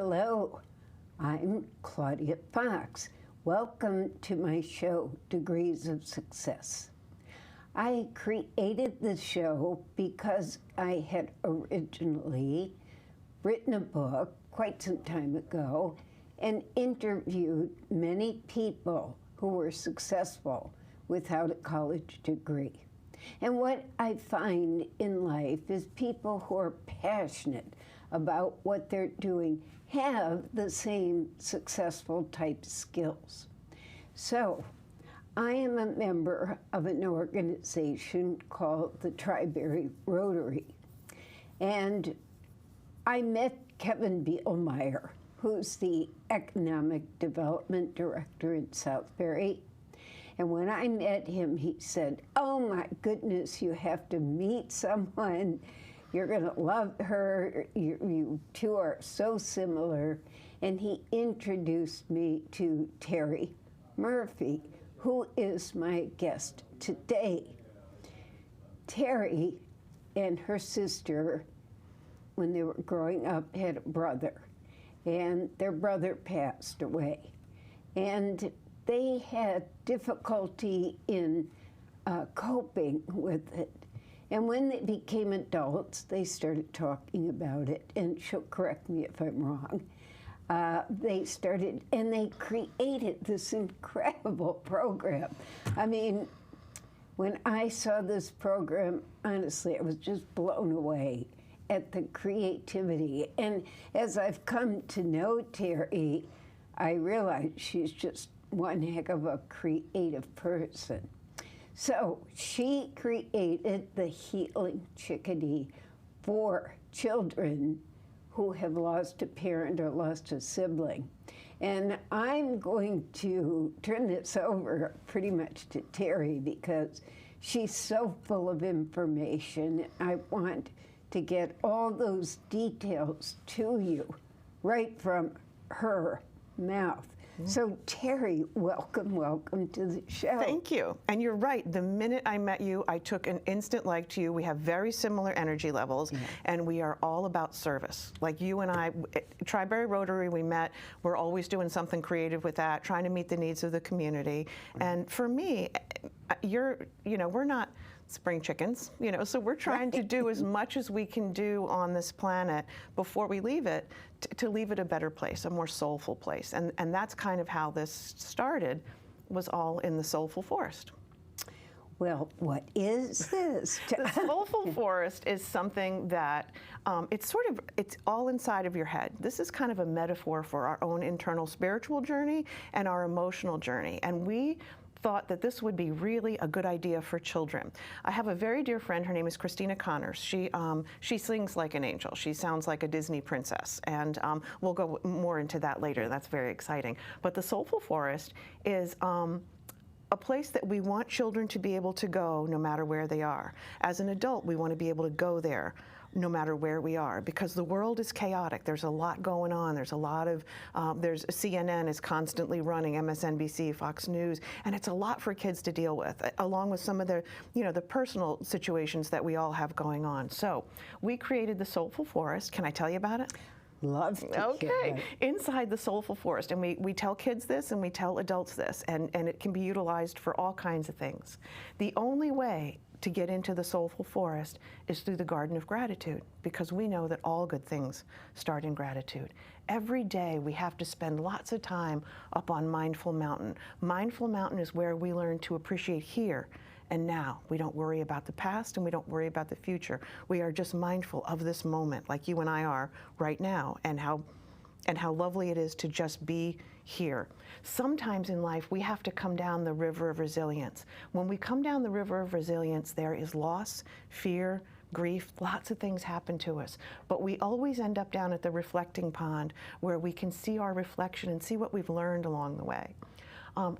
Hello, I'm Claudia Fox. Welcome to my show, Degrees of Success. I created the show because I had originally written a book quite some time ago and interviewed many people who were successful without a college degree. And what I find in life is people who are passionate about what they're doing have the same successful type skills. So I am a member of an organization called the Tri-Berry Rotary. And I met Kevin Bielmeyer, who's the Economic Development Director in Southbury. And when I met him, he said, "Oh my goodness, you have to meet someone. You're gonna love her. You two are so similar." And he introduced me to Terry Murphy, who is my guest today. Terry and her sister, when they were growing up, had a brother, and their brother passed away. And they had difficulty in coping with it. And when they became adults, they started talking about it, and she'll correct me if I'm wrong. They started, and they created this incredible program. I mean, when I saw this program, honestly, I was just blown away at the creativity. And as I've come to know Terry, I realize she's just one heck of a creative person. So she created the Healing Chickadee for children who have lost a parent or lost a sibling. And I'm going to turn this over pretty much to Terry because she's so full of information. I want to get all those details to you right from her mouth. So Terry, welcome to the show. Thank you. And you're right. The minute I met you, I took an instant like to you. We have very similar energy levels, and we are all about service. Like you and I, Tri-Berry Rotary, we met. We're always doing something creative with that, trying to meet the needs of the community. And for me, we're not spring chickens, so we're trying to do as much as we can do on this planet before we leave it to leave it a better place, a more soulful place. And that's kind of how this started, was all in the soulful forest. Well, what is this? The soulful forest is something that it's all inside of your head. This is kind of a metaphor for our own internal spiritual journey and our emotional journey. And we thought that this would be really a good idea for children. I have a very dear friend, her name is Christina Connors. She sings like an angel. She sounds like a Disney princess, and we'll go more into that later. That's very exciting. But the Soulful Forest is a place that we want children to be able to go no matter where they are. As an adult, we want to be able to go there no matter where we are, because the world is chaotic. There's a lot going on. There's a lot of, there's CNN is constantly running, MSNBC, Fox News, and it's a lot for kids to deal with, along with some of the, the personal situations that we all have going on. So we created the Soulful Forest. Can I tell you about it? Love to Okay. hear it. Inside the Soulful Forest, and we tell kids this and we tell adults this, and it can be utilized for all kinds of things. The only way to get into the Soulful Forest is through the Garden of Gratitude, because we know that all good things start in gratitude. Every day we have to spend lots of time up on Mindful Mountain. Mindful Mountain is where we learn to appreciate here and now. We don't worry about the past and we don't worry about the future. We are just mindful of this moment, like you and I are right now, and how lovely it is to just be here. Sometimes in life, we have to come down the river of resilience. When we come down the river of resilience, there is loss, fear, grief, lots of things happen to us. But we always end up down at the reflecting pond where we can see our reflection and see what we've learned along the way.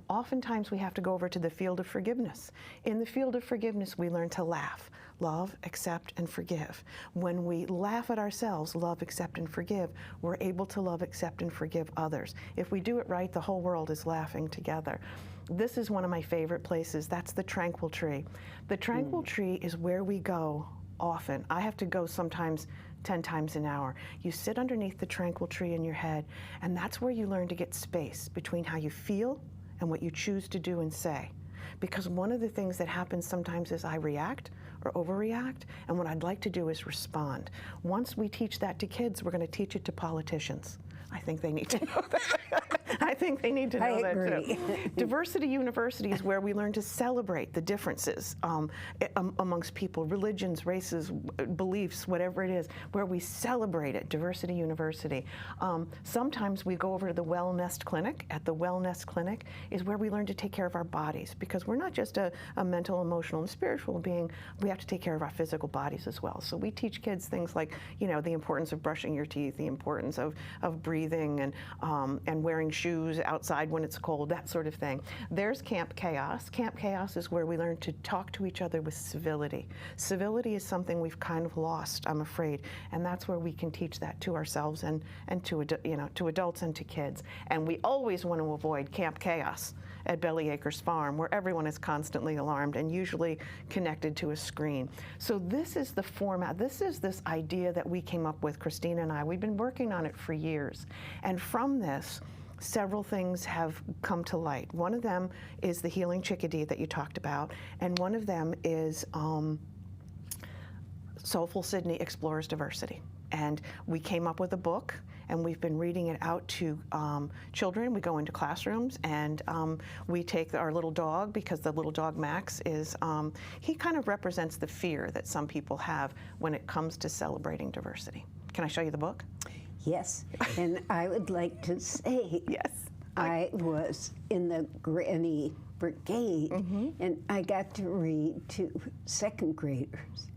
Oftentimes we have to go over to the field of forgiveness. In the field of forgiveness, we learn to laugh, love, accept, and forgive. When we laugh at ourselves, love, accept, and forgive, we're able to love, accept, and forgive others. If we do it right, the whole world is laughing together. This is one of my favorite places. That's the Tranquil Tree. The Tranquil Tree is where we go often. I have to go sometimes 10 times an hour. You sit underneath the tranquil tree in your head, and that's where you learn to get space between how you feel and what you choose to do and say. Because one of the things that happens sometimes is I react or overreact, and what I'd like to do is respond. Once we teach that to kids, we're going to teach it to politicians. I think they need to know that. I think they need to know that too. Diversity University is where we learn to celebrate the differences amongst people, religions, races, beliefs, whatever it is, where we celebrate it. Diversity University. Sometimes we go over to the Wellness Clinic. At the Wellness Clinic is where we learn to take care of our bodies, because we're not just a mental, emotional, and spiritual being. We have to take care of our physical bodies as well. So we teach kids things like, you know, the importance of brushing your teeth, the importance of breathing, and wearing shoes outside when it's cold, that sort of thing. There's Camp Chaos. Camp Chaos is where we learn to talk to each other with civility. Civility is something we've kind of lost, I'm afraid, and that's where we can teach that to ourselves and to, you know, to adults and to kids. And we always want to avoid Camp Chaos at Belly Acres Farm, where everyone is constantly alarmed and usually connected to a screen. So this is the format. This is this idea that we came up with, Christina and I. We've been working on it for years. And from this, several things have come to light. One of them is the Healing Chickadee that you talked about, and one of them is Soulful Sydney Explores Diversity. And we came up with a book, and we've been reading it out to children. We go into classrooms, and we take our little dog, because the little dog Max is, he kind of represents the fear that some people have when it comes to celebrating diversity. Can I show you the book? Yes, and I would like to say, yes, I was in the Granny Brigade, and I got to read to second graders,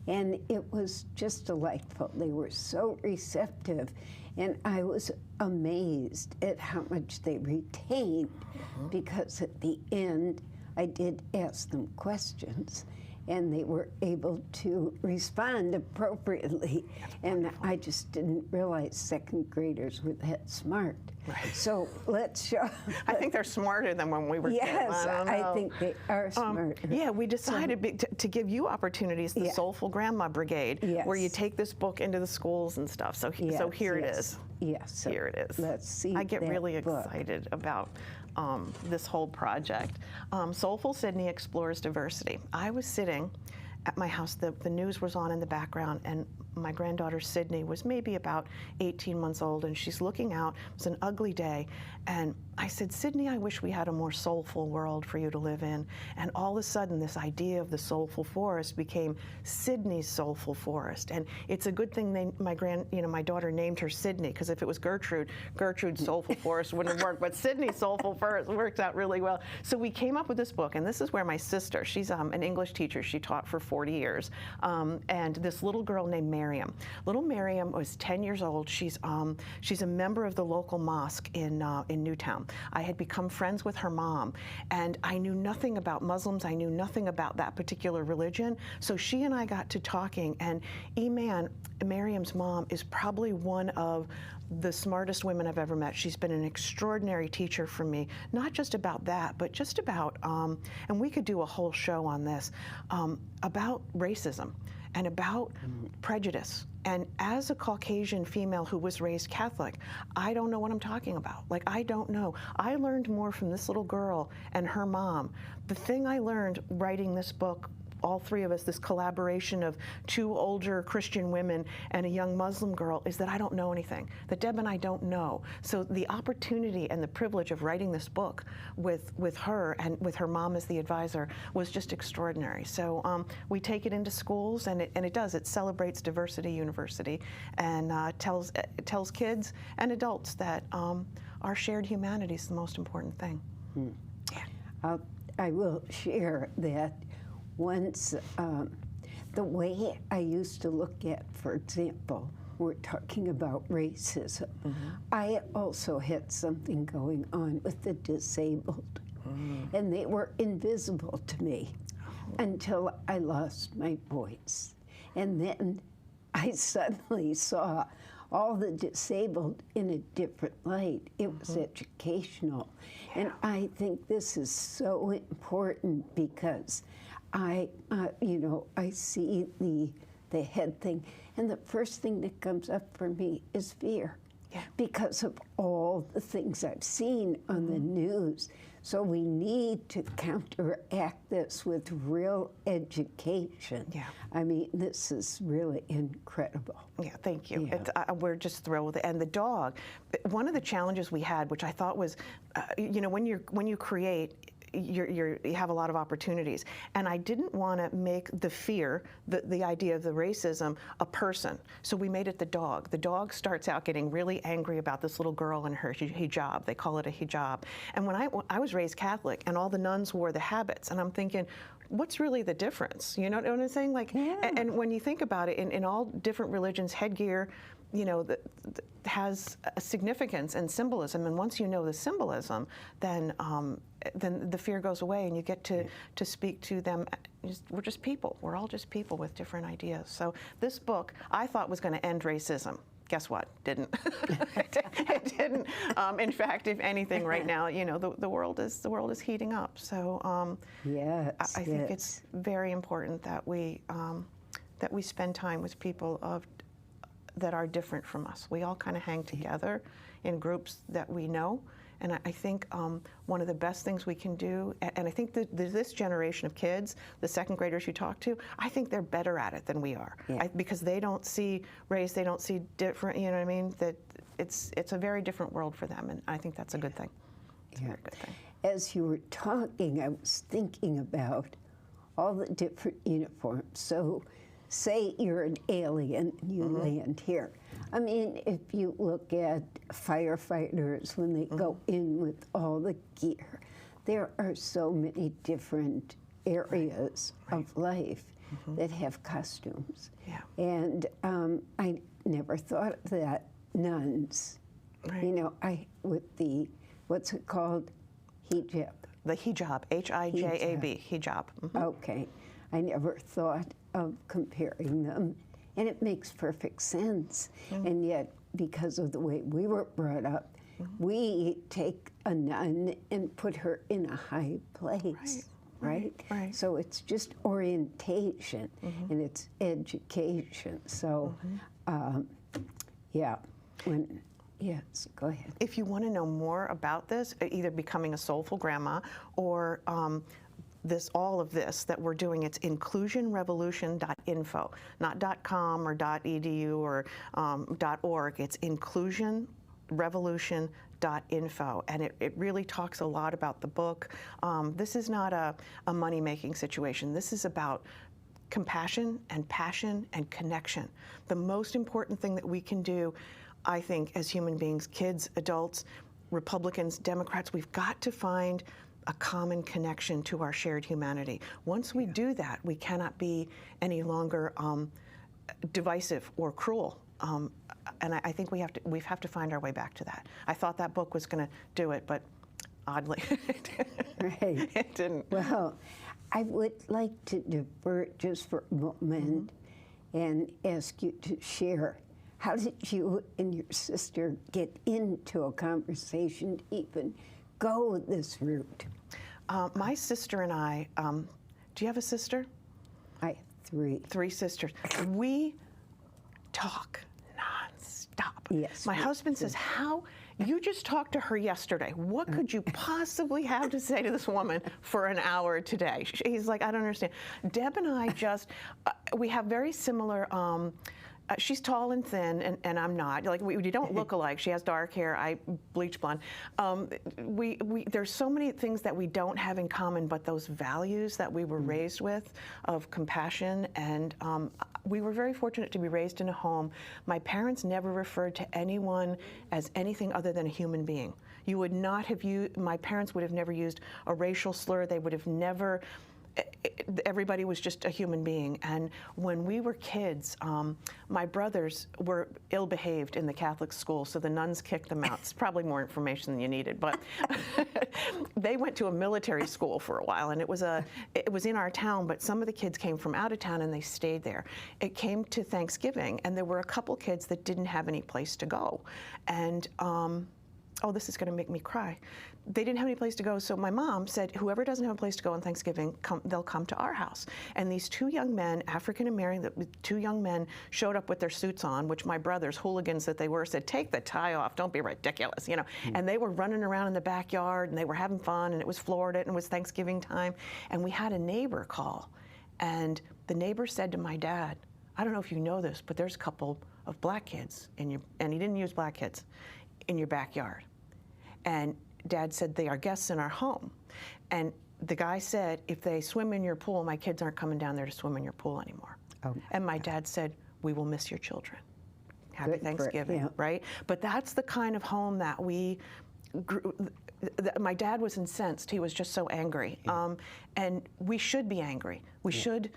and it was just delightful. They were so receptive, and I was amazed at how much they retained, because at the end, I did ask them questions, and they were able to respond appropriately. And I just didn't realize second graders were that smart. Right. So let's show. I think they're smarter than when we were kids. Yes, I think they are smarter. Yeah, we decided to give you opportunities, the Soulful Grandma Brigade, where you take this book into the schools and stuff. So, so here it is. Yes. So here it is. Let's see. I get really excited about this whole project. Soulful Sydney Explores Diversity. I was sitting at my house, the news was on in the background, and my granddaughter Sydney was maybe about 18 months old, and she's looking out. It was an ugly day, and I said, Sydney, I wish we had a more soulful world for you to live in. And all of a sudden, this idea of the soulful forest became Sydney's soulful forest. And it's a good thing my daughter named her Sydney, because if it was Gertrude's soulful forest wouldn't have worked. But Sydney's soulful forest worked out really well. So we came up with this book, and this is where my sister, she's an English teacher. She taught for 40 years, and this little girl named Miriam. Little Miriam was 10 years old. She's a member of the local mosque in Newtown. I had become friends with her mom, and I knew nothing about Muslims. I knew nothing about that particular religion. So she and I got to talking, and Iman, Miriam's mom, is probably one of the smartest women I've ever met. She's been an extraordinary teacher for me, not just about that, but just about, and we could do a whole show on this, about racism and about prejudice. And as a Caucasian female who was raised Catholic, I don't know what I'm talking about. Like, I don't know. I learned more from this little girl and her mom. The thing I learned writing this book, all three of us, this collaboration of two older Christian women and a young Muslim girl, is that I don't know anything, that Deb and I don't know. So the opportunity and the privilege of writing this book with her and with her mom as the advisor was just extraordinary. So we take it into schools, and it celebrates Diversity University, and tells kids and adults that our shared humanity is the most important thing. Yeah. I will share that once, the way I used to look at, for example, we're talking about racism. I also had something going on with the disabled, and they were invisible to me until I lost my voice. And then I suddenly saw all the disabled in a different light. It was educational. And I think this is so important, because I see the the head thing. And the first thing that comes up for me is fear. Yeah. Because of all the things I've seen on the news. So we need to counteract this with real education. Yeah. I mean, this is really incredible. Yeah, thank you. Yeah. We're just thrilled with it. And the dog, one of the challenges we had, which I thought was, you know, when you create, you have a lot of opportunities. And I didn't want to make the fear, the idea of the racism, a person. So we made it the dog. The dog starts out getting really angry about this little girl and her hijab. They call it a hijab. And when I was raised Catholic, and all the nuns wore the habits, and I'm thinking, what's really the difference? You know what I'm saying? Like, yeah. And when you think about it, in all different religions, headgear, you know, has a significance and symbolism. And once you know the symbolism, then the fear goes away, and you get to speak to them. We're just people. We're all just people with different ideas. So this book, I thought, was going to end racism. Guess what? Didn't. It didn't. In fact, if anything, right now, you know, the world is heating up. So yes, I think it's very important that we spend time with people that are different from us. We all kind of hang together in groups that we know. And I think one of the best things we can do, and I think that this generation of kids, the second graders you talk to, I think they're better at it than we are. Yeah. Because they don't see race, they don't see different, you know what I mean? That it's a very different world for them, and I think that's a good thing. It's a very good thing. As you were talking, I was thinking about all the different uniforms. So say you're an alien and you land here. I mean, if you look at firefighters when they go in with all the gear, there are so many different areas of life that have costumes. Yeah. And I never thought of that. Nuns, you know, with the, what's it called? Hijab. The hijab, H-I-J-A-B, hijab. Okay. I never thought of comparing them, and it makes perfect sense. And yet, because of the way we were brought up, we take a nun and put her in a high place, right? So it's just orientation, and it's education. So, yeah. Yes, go ahead. If you want to know more about this, either becoming a soulful grandma or all of this that we're doing, it's inclusionrevolution.info, not .com or .edu or .org. It's inclusionrevolution.info, and it really talks a lot about the book. This is not a money-making situation. This is about compassion and passion and connection. The most important thing that we can do, I think, as human beings, kids, adults, Republicans, Democrats, we've got to find a common connection to our shared humanity. Once we do that, we cannot be any longer divisive or cruel. And I think we have to find our way back to that. I thought that book was going to do it, but oddly, it didn't. Well, I would like to divert just for a moment and ask you to share. How did you and your sister get into a conversation to even go this route? My sister and I, do you have a sister? I have three. 3 sisters. We talk nonstop. Yes. My husband says, you just talked to her yesterday. What could you possibly have to say to this woman for an hour today? He's like, I don't understand. Deb and I just, we have very similar, she's tall and thin, and I'm not. Like we don't look alike. She has dark hair. I bleach blonde. There's so many things that we don't have in common, but those values that we were raised with, of compassion, and we were very fortunate to be raised in a home. My parents never referred to anyone as anything other than a human being. You would not have used. My parents would have never used a racial slur. They would have never. Everybody was just a human being. And when we were kids, my brothers were ill-behaved in the Catholic school, so the nuns kicked them out. It's probably more information than you needed, but they went to a military school for a while, and it was in our town, but some of the kids came from out of town and they stayed there. It came to Thanksgiving, and there were a couple kids that didn't have any place to go. And oh, this is going to make me cry. they didn't have any place to go, so my mom said, whoever doesn't have a place to go on Thanksgiving, they'll come to our house. And these two young men, African-American, two young men showed up with their suits on, which my brothers, hooligans that they were, said, take the tie off, don't be ridiculous, you know. And they were running around in the backyard, and they were having fun, and it was Florida, and it was Thanksgiving time. And we had a neighbor call, and the neighbor said to my dad, I don't know if you know this, but there's a couple of black kids, and he didn't use black kids, in your backyard. And Dad said, they are guests in our home. And the guy said, if they swim in your pool, my kids aren't coming down there to swim in your pool anymore. Oh. And my dad said, we will miss your children. Happy Thanksgiving, right? But that's the kind of home that we grew. My dad was incensed. He was just so angry. And we should be angry. We should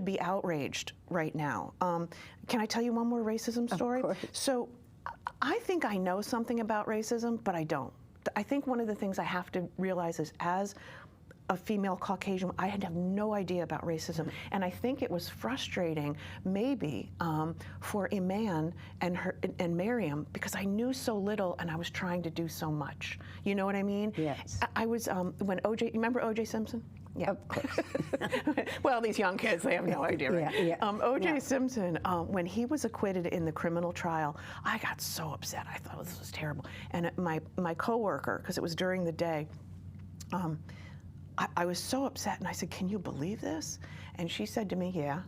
be outraged right now. Can I tell you one more racism story? Of course. So I think I know something about racism, but I don't. I think one of the things I have to realize is, as a female Caucasian, I had no idea about racism. And I think it was frustrating, maybe, for Iman and Miriam, because I knew so little and I was trying to do so much. You know what I mean? Yes. I was, when OJ, you remember OJ Simpson? Yeah. Of course. Well, these young kids, they have no idea, right? Yeah, yeah. OJ Simpson, when he was acquitted in the criminal trial, I got so upset. I thought, this was terrible. And my coworker, because it was during the day, I was so upset, and I said, can you believe this? And she said to me, yeah.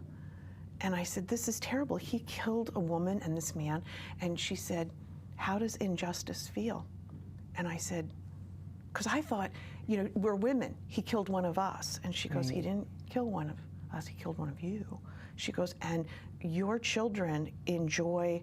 And I said, this is terrible. He killed a woman and this man. And she said, how does injustice feel? And I said, because I thought, you know, we're women. He killed one of us. And she goes, he didn't kill one of us. He killed one of you. She goes, and your children enjoy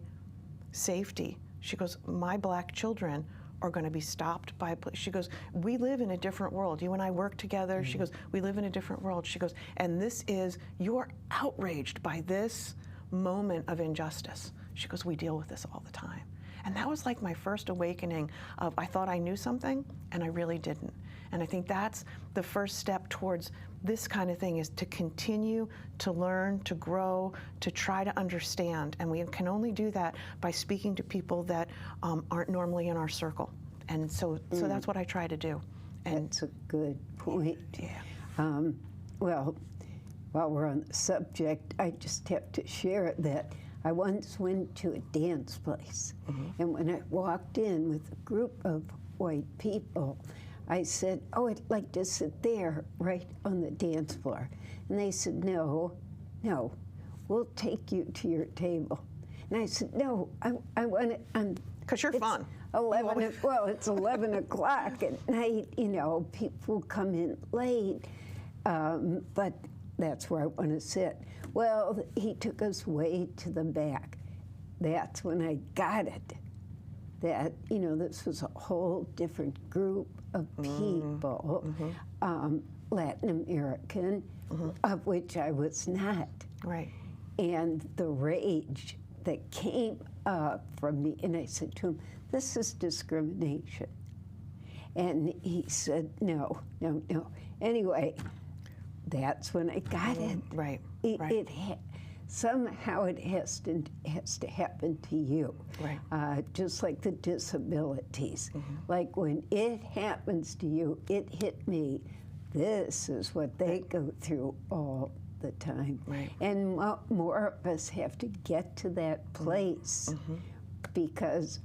safety. She goes, my black children are going to be stopped by a police. She goes, we live in a different world. You and I work together. She goes, we live in a different world. She goes, and this is, you're outraged by this moment of injustice. She goes, we deal with this all the time. And that was like my first awakening of, I thought I knew something, and I really didn't. And I think that's the first step towards this kind of thing, is to continue to learn, to grow, to try to understand. And we can only do that by speaking to people that aren't normally in our circle. And so that's what I try to do. And that's a good point. Yeah. Well, while we're on the subject, I just have to share that I once went to a dance place. And when I walked in with a group of white people, I said, oh, I'd like to sit there right on the dance floor. And they said, no, we'll take you to your table. And I said, no, I want to, because you're fun. 11, well, it's 11 o'clock at night, you know, people come in late, but that's where I want to sit. Well, he took us way to the back. That's when I got it, that, you know, this was a whole different group of people, Latin American, of which I was not. Right. And the rage that came up from me, and I said to him, this is discrimination. And he said, no. Anyway, that's when I got it. Right. Somehow it has to happen to you. Right. Just like the disabilities. Like when it happens to you, it hit me. This is what they go through all the time. Right. And more of us have to get to that place because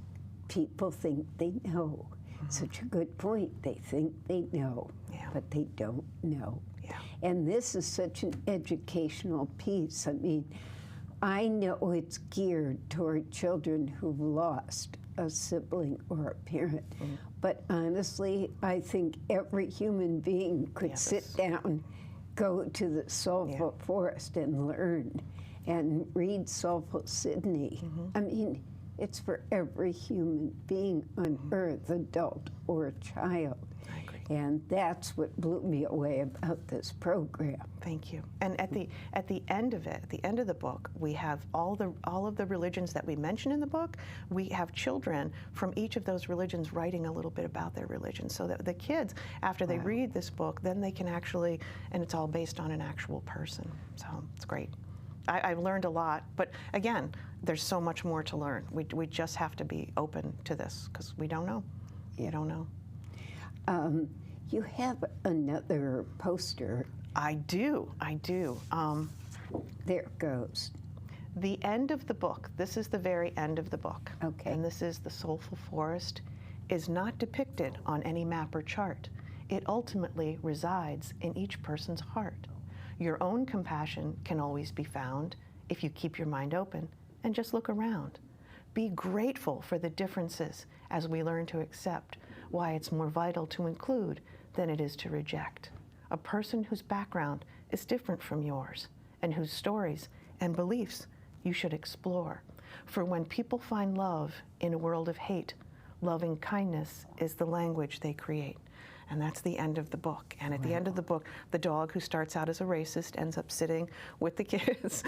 people think they know. Such a good point. They think they know, but they don't know. Yeah. And this is such an educational piece. I mean, I know it's geared toward children who've lost a sibling or a parent, but honestly, I think every human being could sit down, go to the Soulful Forest and learn, and read Soulful Sydney. I mean, it's for every human being on earth, adult or child. I agree. And that's what blew me away about this program. Thank you. And at the end of it, at the end of the book, we have all of the religions that we mention in the book. We have children from each of those religions writing a little bit about their religion, so that the kids, after they read this book, then they can actually, and it's all based on an actual person. So it's great. I've learned a lot, but again, there's so much more to learn. We just have to be open to this, because we don't know. You don't know. You have another poster. I do. There it goes. The end of the book, this is the very end of the book. Okay. And this is the soulful forest, is not depicted on any map or chart. It ultimately resides in each person's heart. Your own compassion can always be found if you keep your mind open and just look around. Be grateful for the differences as we learn to accept why it's more vital to include than it is to reject. A person whose background is different from yours and whose stories and beliefs you should explore. For when people find love in a world of hate, loving kindness is the language they create. And that's the end of the book. And at the end of the book, the dog who starts out as a racist ends up sitting with the kids.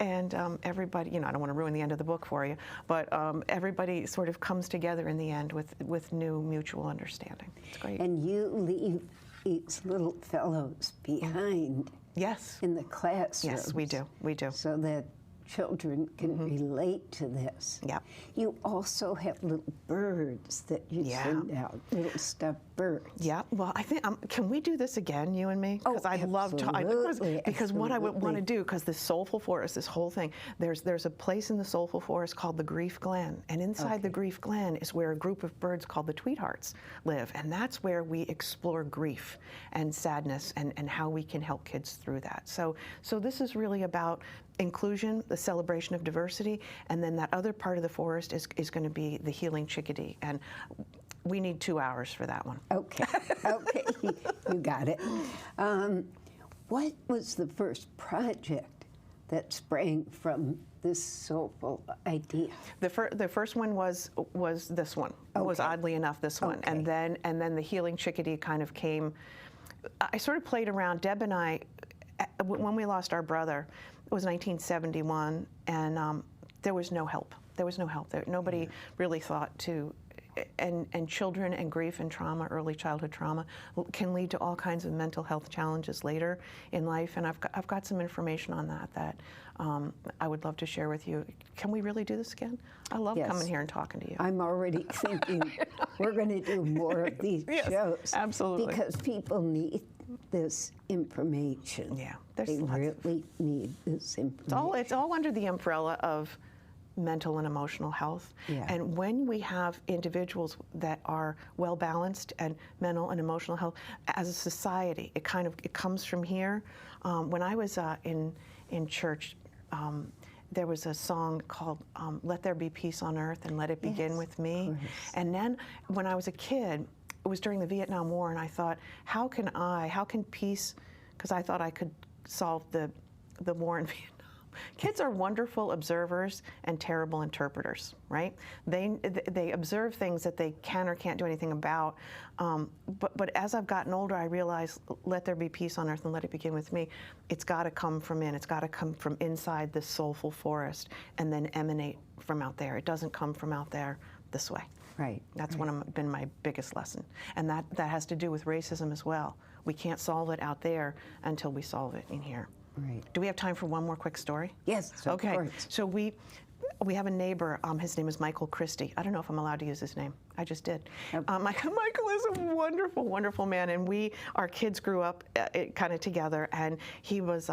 Everybody, I don't want to ruin the end of the book for you, but everybody sort of comes together in the end with new mutual understanding. It's great. And you leave these little fellows behind. Yes. In the classroom. Yes, we do. So that children can relate to this. Yeah. You also have little birds that you send out, little stuffed birds. Yeah. Well, I think can we do this again, you and me? Because I'd love to. Because what I would want to do, because this soulful forest, this whole thing, there's a place in the soulful forest called the Grief Glen, and inside the Grief Glen is where a group of birds called the Tweethearts live, and that's where we explore grief and sadness and how we can help kids through that. So this is really about inclusion, the celebration of diversity, and then that other part of the forest is going to be the healing chickadee. And we need 2 hours for that one. Okay, you got it. What was the first project that sprang from this soulful idea? The first one was this one. Was oddly enough this one, and then the healing chickadee kind of came. I sort of played around. Deb and I, when we lost our brother, it was 1971, and there was no help. Nobody really thought to, and children and grief and trauma, early childhood trauma, can lead to all kinds of mental health challenges later in life. And I've got some information on that I would love to share with you. Can we really do this again? I love coming here and talking to you. I'm already thinking we're going to do more of these shows. Absolutely. Because people need this information. Yeah, they really need this information. It's all under the umbrella of mental and emotional health. Yeah. And when we have individuals that are well balanced and mental and emotional health, as a society, it comes from here. When I was in church, there was a song called "Let There Be Peace on Earth and Let It Begin with Me." And then when I was a kid, it was during the Vietnam War, and I thought, how can peace, because I thought I could solve the war in Vietnam. Kids are wonderful observers and terrible interpreters, right? They observe things that they can or can't do anything about. But as I've gotten older, I realized, let there be peace on earth and let it begin with me. It's got to come from in. It's got to come from inside this soulful forest and then emanate from out there. It doesn't come from out there this way. Right. That's been my biggest lesson. And that has to do with racism as well. We can't solve it out there until we solve it in here. Right. Do we have time for one more quick story? Yes, of course. So we have a neighbor, his name is Michael Christie. I don't know if I'm allowed to use his name. I just did. Michael is a wonderful, wonderful man, and our kids grew up kind of together, and he was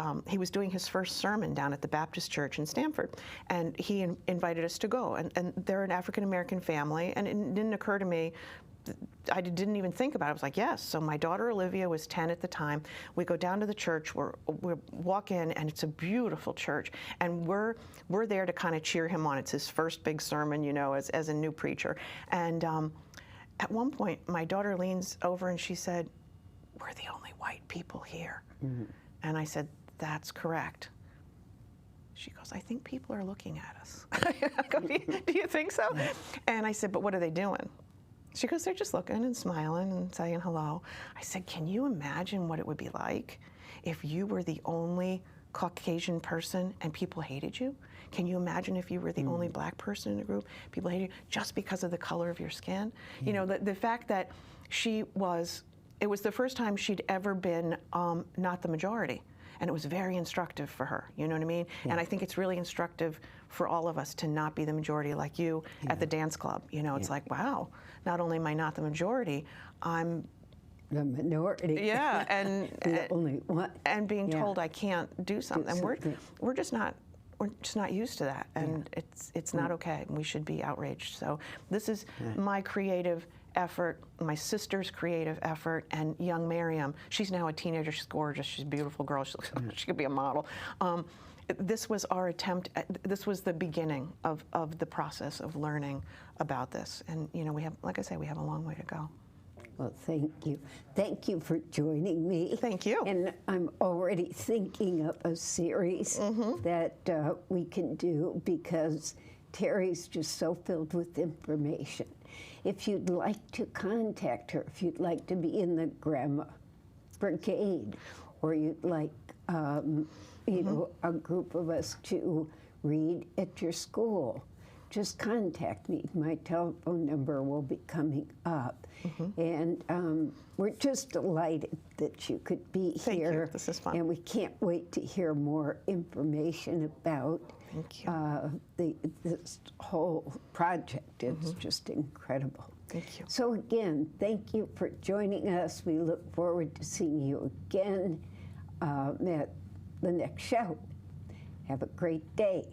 doing his first sermon down at the Baptist Church in Stamford, and he invited us to go, and they're an African-American family, and it didn't occur to me, I didn't even think about it. I was like, yes. So my daughter Olivia was 10 at the time. We go down to the church. We walk in, and it's a beautiful church. And we're there to kind of cheer him on. It's his first big sermon, as a new preacher. And at one point, my daughter leans over and she said, "We're the only white people here." Mm-hmm. And I said, "That's correct." She goes, "I think people are looking at us." I go, do you think so? And I said, "But what are they doing?" She goes, "They're just looking and smiling and saying hello." I said, "Can you imagine what it would be like if you were the only Caucasian person and people hated you? Can you imagine if you were the only black person in a group, people hated you just because of the color of your skin?" The fact that it was the first time she'd ever been not the majority. and it was very instructive for her, you know what I mean? Yeah. And I think it's really instructive for all of us to not be the majority like you at the dance club. You know, it's like, wow, not only am I not the majority, I'm the minority. Yeah, and the only one. And being told I can't do something. And we're just not used to that, and it's not okay. We should be outraged. So this is my creative effort, my sister's creative effort, and young Miriam. She's now a teenager. She's gorgeous. She's a beautiful girl. She could be a model. This was our attempt. This was the beginning of the process of learning about this. And you know, we have, like I say, we have a long way to go. Well, thank you. Thank you for joining me. Thank you. And I'm already thinking of a series that we can do, because Terry's just so filled with information. If you'd like to contact her, if you'd like to be in the Grandma Brigade, or you'd like you know, a group of us to read at your school, just contact me. My telephone number will be coming up. And we're just delighted that you could be here. Thank you. This is fun. And we can't wait to hear more information about this whole project. It's just incredible. Thank you. So again, thank you for joining us. We look forward to seeing you again at the next show. Have a great day.